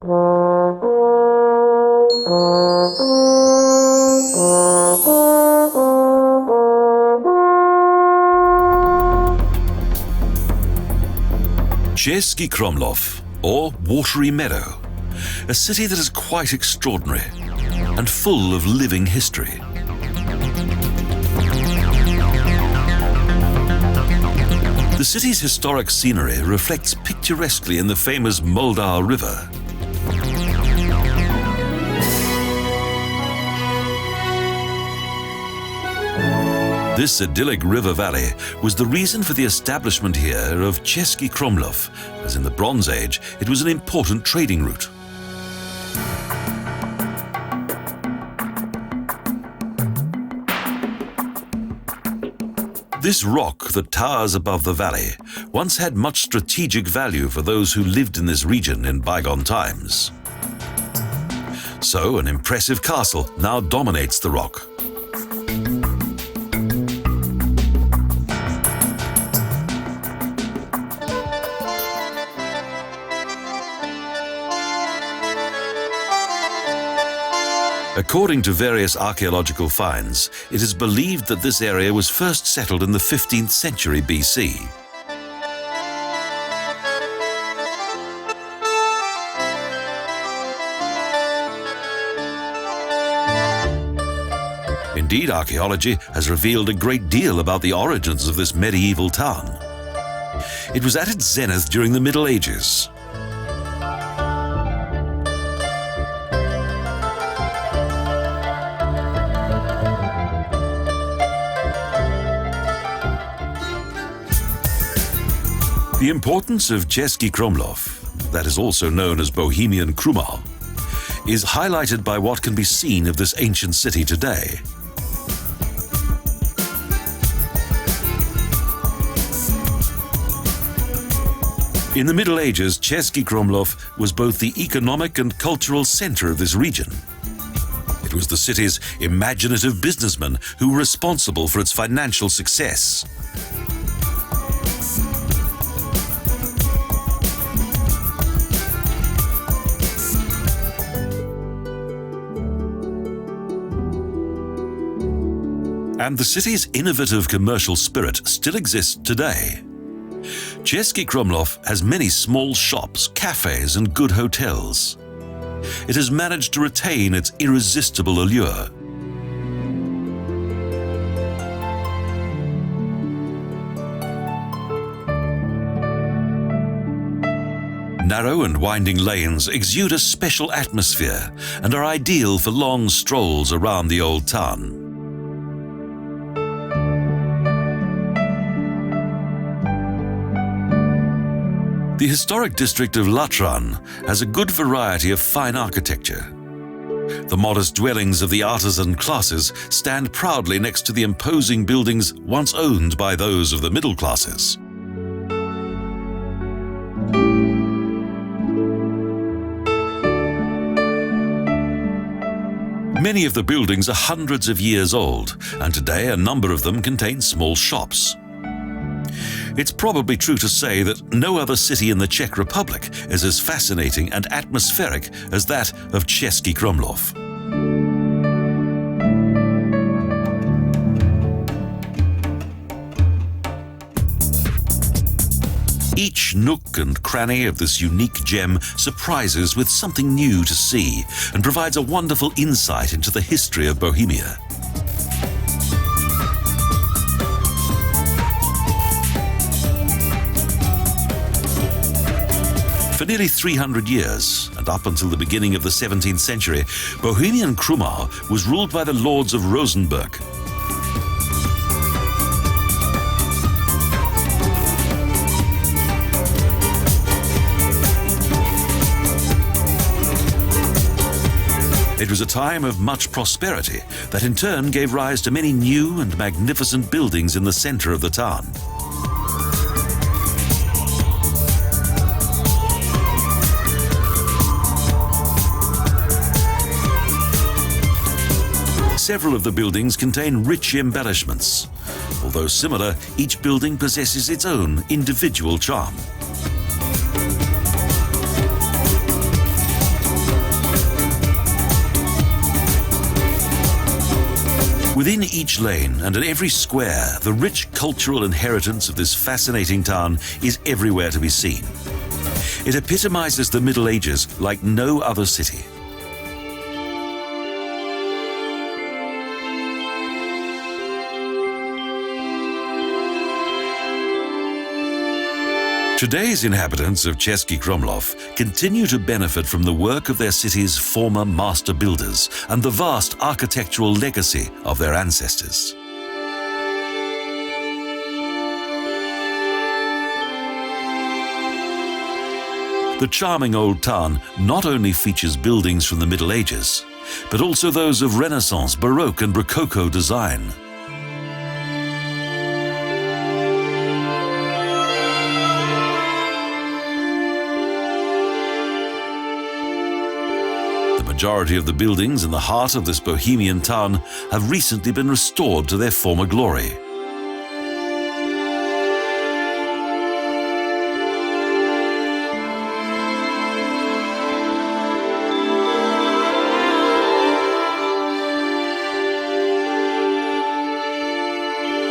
Český Krumlov, or Watery Meadow, a city that is quite extraordinary and full of living history. The city's historic scenery reflects picturesquely in the famous Moldau River. This idyllic river valley was the reason for the establishment here of Český Krumlov, as in the Bronze Age it was an important trading route. This rock that towers above the valley once had much strategic value for those who lived in this region in bygone times. So an impressive castle now dominates the rock. According to various archaeological finds, it is believed that this area was first settled in the 15th century BC. Indeed, archaeology has revealed a great deal about the origins of this medieval town. It was at its zenith during the Middle Ages. The importance of Český Krumlov, that is also known as Bohemian Krumlov, is highlighted by what can be seen of this ancient city today. In the Middle Ages, Český Krumlov was both the economic and cultural center of this region. It was the city's imaginative businessmen who were responsible for its financial success. And the city's innovative commercial spirit still exists today. Český Krumlov has many small shops, cafes, and good hotels. It has managed to retain its irresistible allure. Narrow and winding lanes exude a special atmosphere and are ideal for long strolls around the old town. The historic district of Latran has a good variety of fine architecture. The modest dwellings of the artisan classes stand proudly next to the imposing buildings once owned by those of the middle classes. Many of the buildings are hundreds of years old, and today a number of them contain small shops. It's probably true to say that no other city in the Czech Republic is as fascinating and atmospheric as that of Český Krumlov. Each nook and cranny of this unique gem surprises with something new to see and provides a wonderful insight into the history of Bohemia. For nearly 300 years, and up until the beginning of the 17th century, Bohemian Krumlov was ruled by the Lords of Rosenberg. It was a time of much prosperity that in turn gave rise to many new and magnificent buildings in the center of the town. Several of the buildings contain rich embellishments. Although similar, each building possesses its own individual charm. Within each lane and in every square, the rich cultural inheritance of this fascinating town is everywhere to be seen. It epitomizes the Middle Ages like no other city. Today's inhabitants of Český Krumlov continue to benefit from the work of their city's former master builders and the vast architectural legacy of their ancestors. The charming old town not only features buildings from the Middle Ages, but also those of Renaissance, Baroque and Rococo design. The majority of the buildings in the heart of this Bohemian town have recently been restored to their former glory.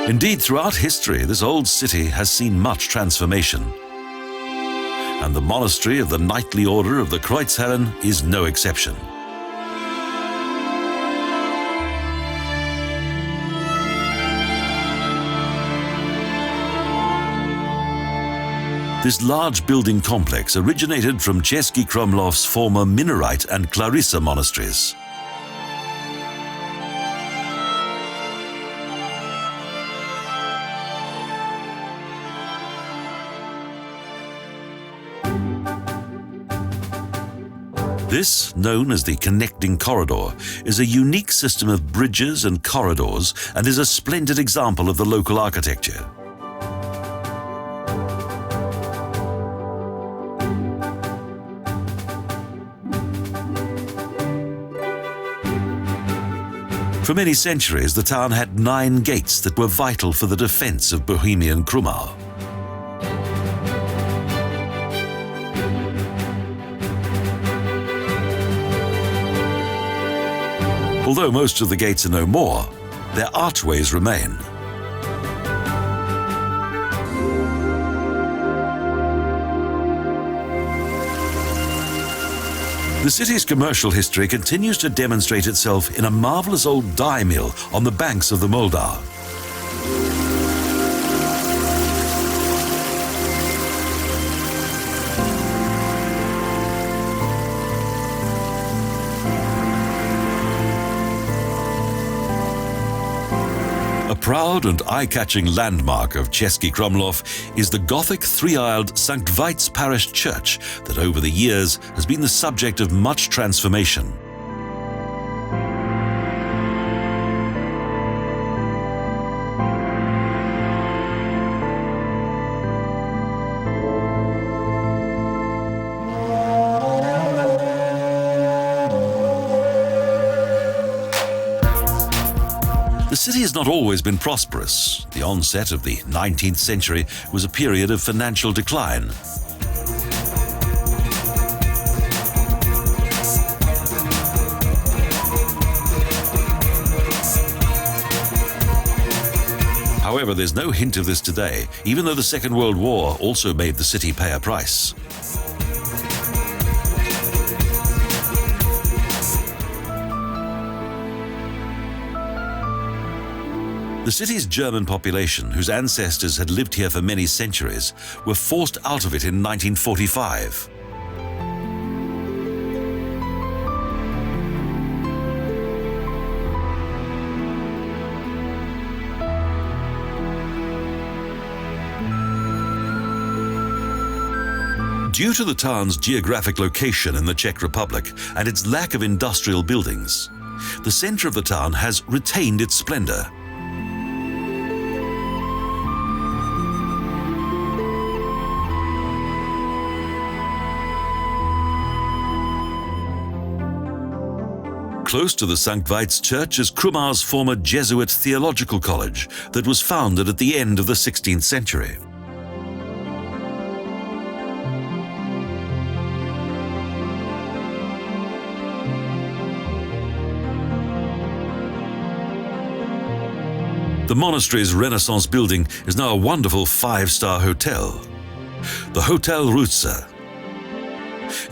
Indeed, throughout history, this old city has seen much transformation. And the monastery of the Knightly Order of the Kreuzherren is no exception. This large building complex originated from Český Krumlov's former Minorite and Clarissa monasteries. This, known as the Connecting Corridor, is a unique system of bridges and corridors and is a splendid example of the local architecture. For many centuries, the town had 9 gates that were vital for the defense of Bohemian Krumau. Although most of the gates are no more, their archways remain. The city's commercial history continues to demonstrate itself in a marvelous old dye mill on the banks of the Moldau. A proud and eye-catching landmark of Český Krumlov is the Gothic three-aisled St. Vites Parish Church that over the years has been the subject of much transformation. The city has not always been prosperous. The onset of the 19th century was a period of financial decline. However, there's no hint of this today, even though the Second World War also made the city pay a price. The city's German population, whose ancestors had lived here for many centuries, were forced out of it in 1945. Due to the town's geographic location in the Czech Republic and its lack of industrial buildings, the center of the town has retained its splendor. Close to the St. Vites Church is Krumau's former Jesuit theological college that was founded at the end of the 16th century. The monastery's Renaissance building is now a wonderful 5-star hotel, the Hotel Rutsa.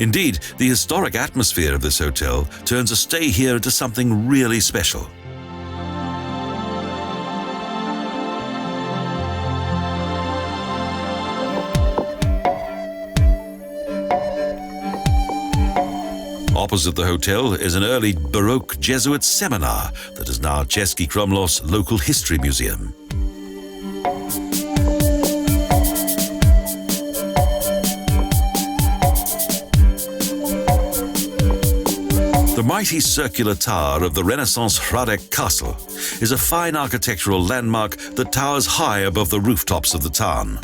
Indeed, the historic atmosphere of this hotel turns a stay here into something really special. Opposite the hotel is an early Baroque Jesuit seminar that is now Český Krumlov's local history museum. The mighty circular tower of the Renaissance Hradec Castle is a fine architectural landmark that towers high above the rooftops of the town.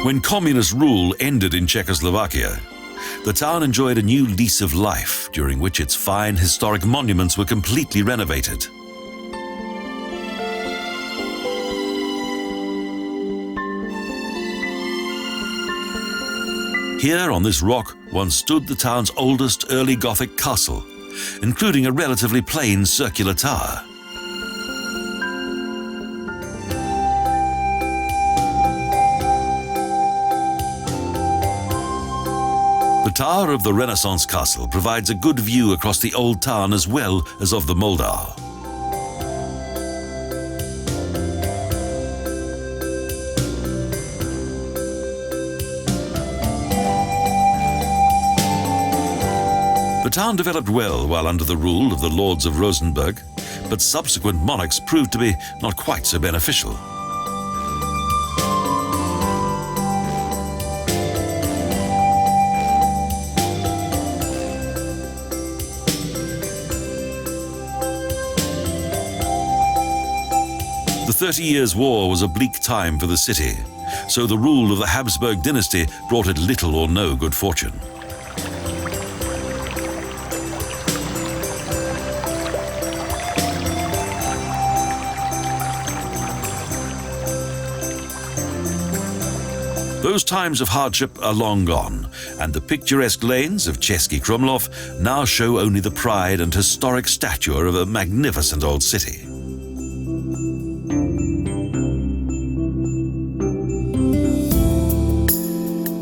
When communist rule ended in Czechoslovakia, the town enjoyed a new lease of life, during which its fine historic monuments were completely renovated. Here on this rock once stood the town's oldest early Gothic castle, including a relatively plain circular tower. The tower of the Renaissance castle provides a good view across the old town as well as of the Moldau. The town developed well while under the rule of the Lords of Rosenberg, but subsequent monarchs proved to be not quite so beneficial. The 30 Years' War was a bleak time for the city, so the rule of the Habsburg dynasty brought it little or no good fortune. Those times of hardship are long gone, and the picturesque lanes of Český Krumlov now show only the pride and historic stature of a magnificent old city.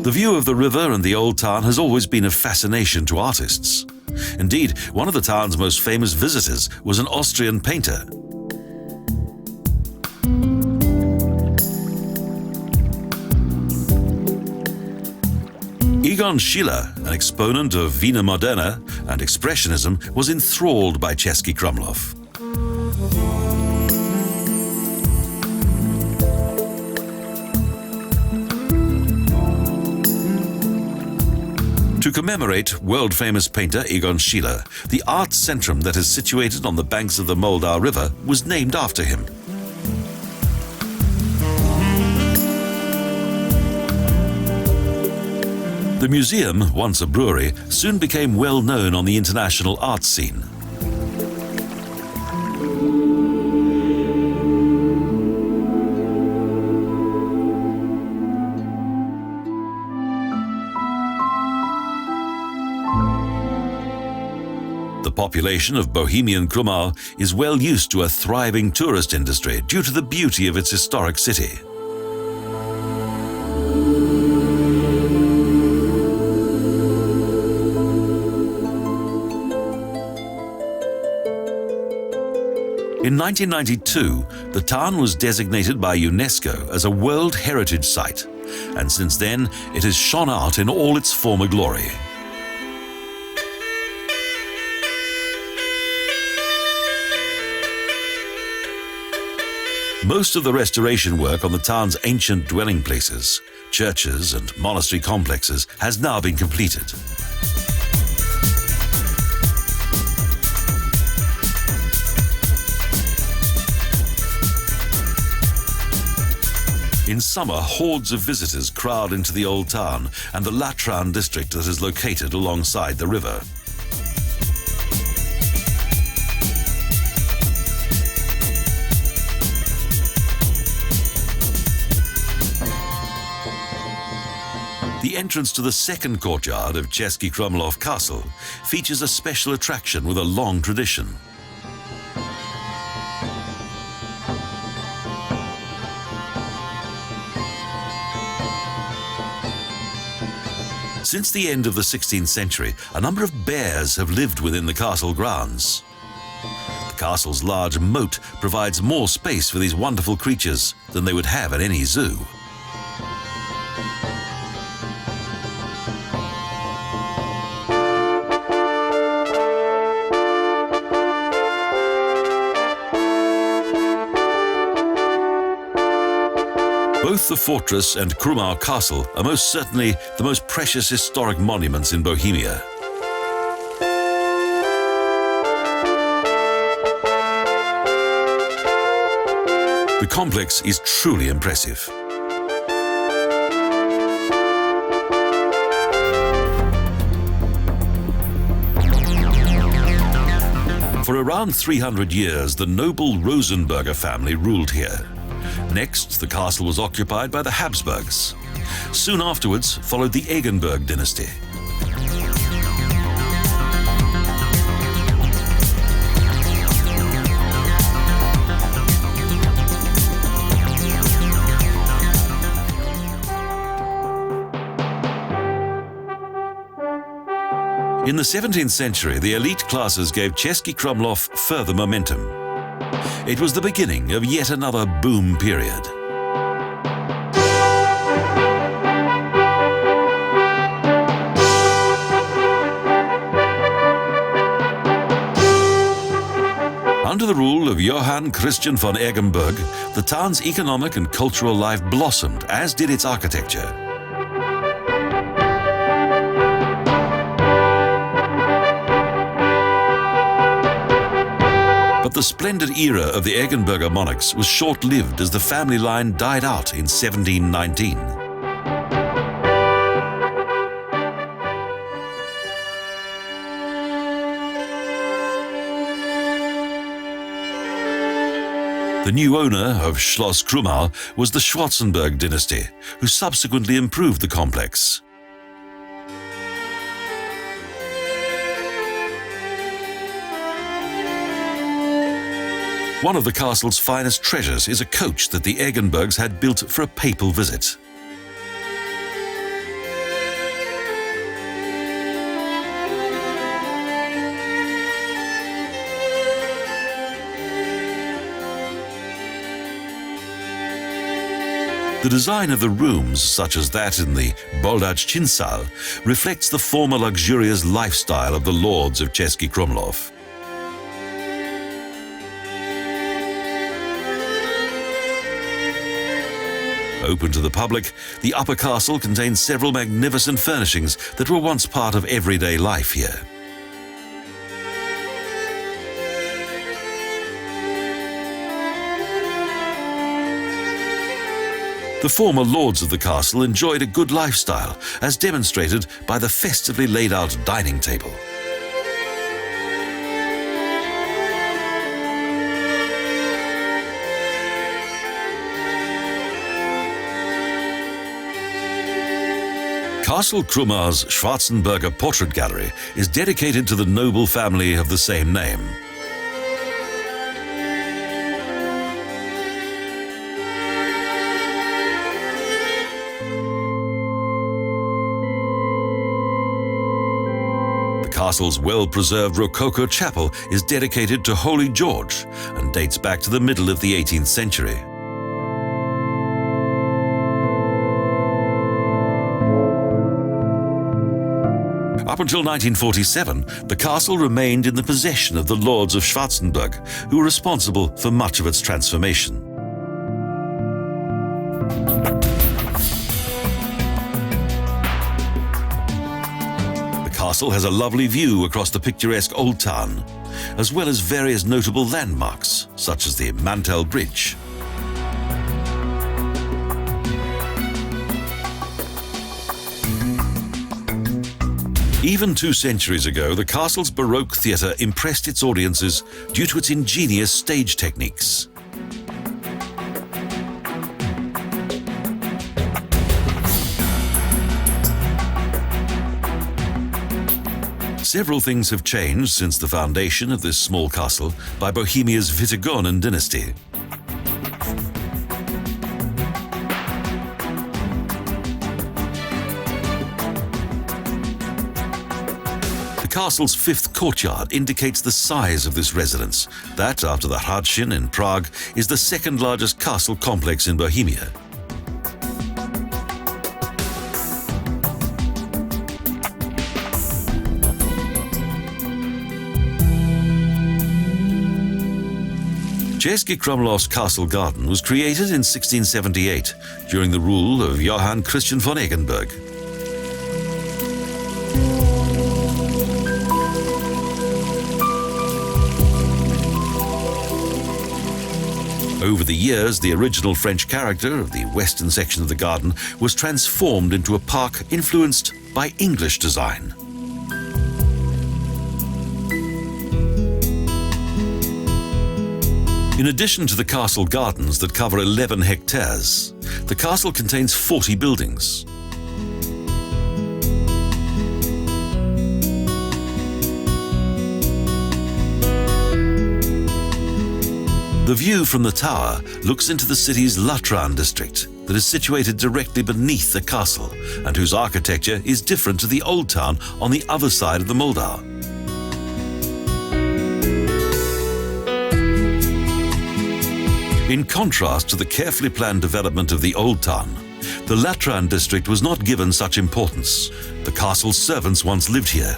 The view of the river and the old town has always been a fascination to artists. Indeed, one of the town's most famous visitors was an Austrian painter. Egon Schiele, an exponent of Wiener Moderne and Expressionism, was enthralled by Český Krumlov. To commemorate world-famous painter Egon Schiele, the art centrum that is situated on the banks of the Moldau River was named after him. The museum, once a brewery, soon became well known on the international art scene. The population of Bohemian Krumau is well used to a thriving tourist industry due to the beauty of its historic city. In 1992, the town was designated by UNESCO as a World Heritage Site, and since then it has shone out in all its former glory. Most of the restoration work on the town's ancient dwelling places, churches and monastery complexes has now been completed. In summer, hordes of visitors crowd into the old town and the Latran district that is located alongside the river. The entrance to the second courtyard of Český Krumlov Castle features a special attraction with a long tradition. Since the end of the 16th century, a number of bears have lived within the castle grounds. The castle's large moat provides more space for these wonderful creatures than they would have at any zoo. Both the fortress and Krumau Castle are most certainly the most precious historic monuments in Bohemia. The complex is truly impressive. For around 300 years, the noble Rosenberger family ruled here. Next, the castle was occupied by the Habsburgs. Soon afterwards followed the Eggenberg dynasty. In the 17th century, the elite classes gave Český Krumlov further momentum. It was the beginning of yet another boom period. Under the rule of Johann Christian von Eggenberg, the town's economic and cultural life blossomed, as did its architecture. But the splendid era of the Eggenberger monarchs was short-lived as the family line died out in 1719. The new owner of Schloss Krumau was the Schwarzenberg dynasty, who subsequently improved the complex. One of the castle's finest treasures is a coach that the Eggenbergs had built for a papal visit. The design of the rooms, such as that in the Boldaczinsaal, reflects the former luxurious lifestyle of the lords of Český Krumlov. Open to the public, the upper castle contains several magnificent furnishings that were once part of everyday life here. The former lords of the castle enjoyed a good lifestyle, as demonstrated by the festively laid out dining table. Castle Krumau's Schwarzenberger Portrait Gallery is dedicated to the noble family of the same name. The castle's well-preserved Rococo chapel is dedicated to Holy George and dates back to the middle of the 18th century. Up until 1947, the castle remained in the possession of the Lords of Schwarzenberg, who were responsible for much of its transformation. The castle has a lovely view across the picturesque Old Town, as well as various notable landmarks, such as the Mantel Bridge. Even 2 centuries ago, the castle's Baroque theatre impressed its audiences due to its ingenious stage techniques. Several things have changed since the foundation of this small castle by Bohemia's Vitigonan dynasty. The castle's fifth courtyard indicates the size of this residence, that, after the Hradčin in Prague, is the second largest castle complex in Bohemia. Český Krumlov's castle garden was created in 1678 during the rule of Johann Christian von Eggenberg. Over the years, the original French character of the western section of the garden was transformed into a park influenced by English design. In addition to the castle gardens that cover 11 hectares, the castle contains 40 buildings. The view from the tower looks into the city's Latran district that is situated directly beneath the castle and whose architecture is different to the old town on the other side of the Moldau. In contrast to the carefully planned development of the old town, the Latran district was not given such importance. The castle's servants once lived here.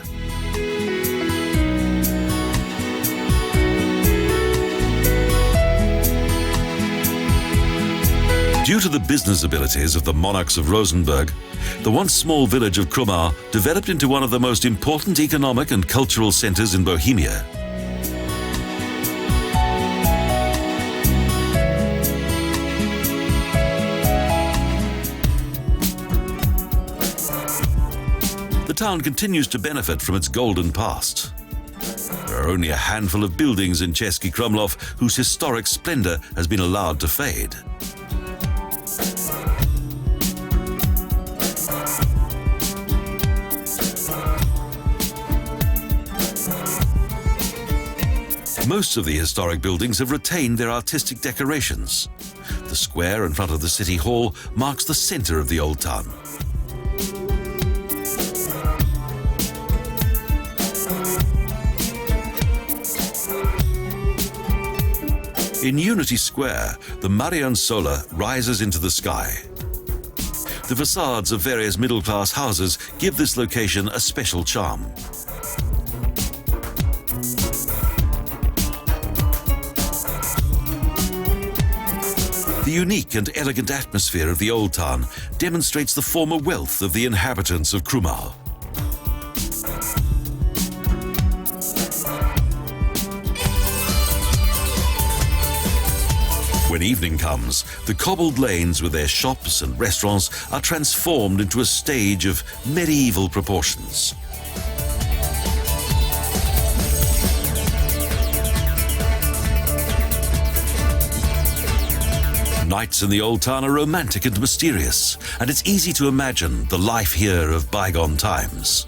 Due to the business abilities of the monarchs of Rosenberg, the once small village of Krumau developed into one of the most important economic and cultural centers in Bohemia. The town continues to benefit from its golden past. There are only a handful of buildings in Český Krumlov whose historic splendor has been allowed to fade. Most of the historic buildings have retained their artistic decorations. The square in front of the city hall marks the center of the old town. In Unity Square, the Marian Solar rises into the sky. The facades of various middle-class houses give this location a special charm. The unique and elegant atmosphere of the old town demonstrates the former wealth of the inhabitants of Krumau. When evening comes, the cobbled lanes with their shops and restaurants are transformed into a stage of medieval proportions. Nights in the old town are romantic and mysterious, and it's easy to imagine the life here of bygone times.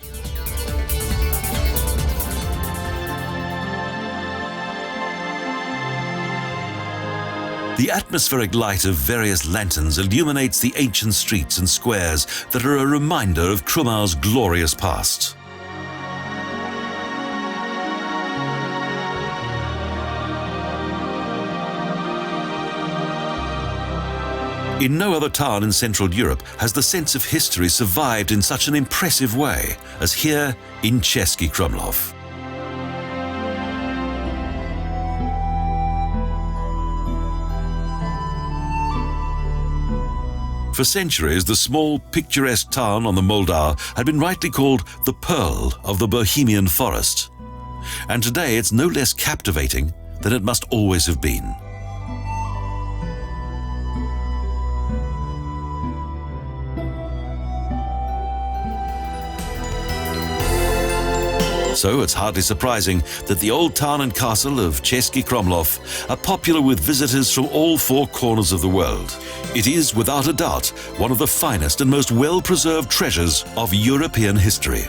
The atmospheric light of various lanterns illuminates the ancient streets and squares that are a reminder of Krumau's glorious past. In no other town in Central Europe has the sense of history survived in such an impressive way as here in Český Krumlov. For centuries, the small, picturesque town on the Moldau had been rightly called the Pearl of the Bohemian Forest. And today it's no less captivating than it must always have been. So it's hardly surprising that the old town and castle of Český Krumlov are popular with visitors from all four corners of the world. It is, without a doubt, one of the finest and most well-preserved treasures of European history.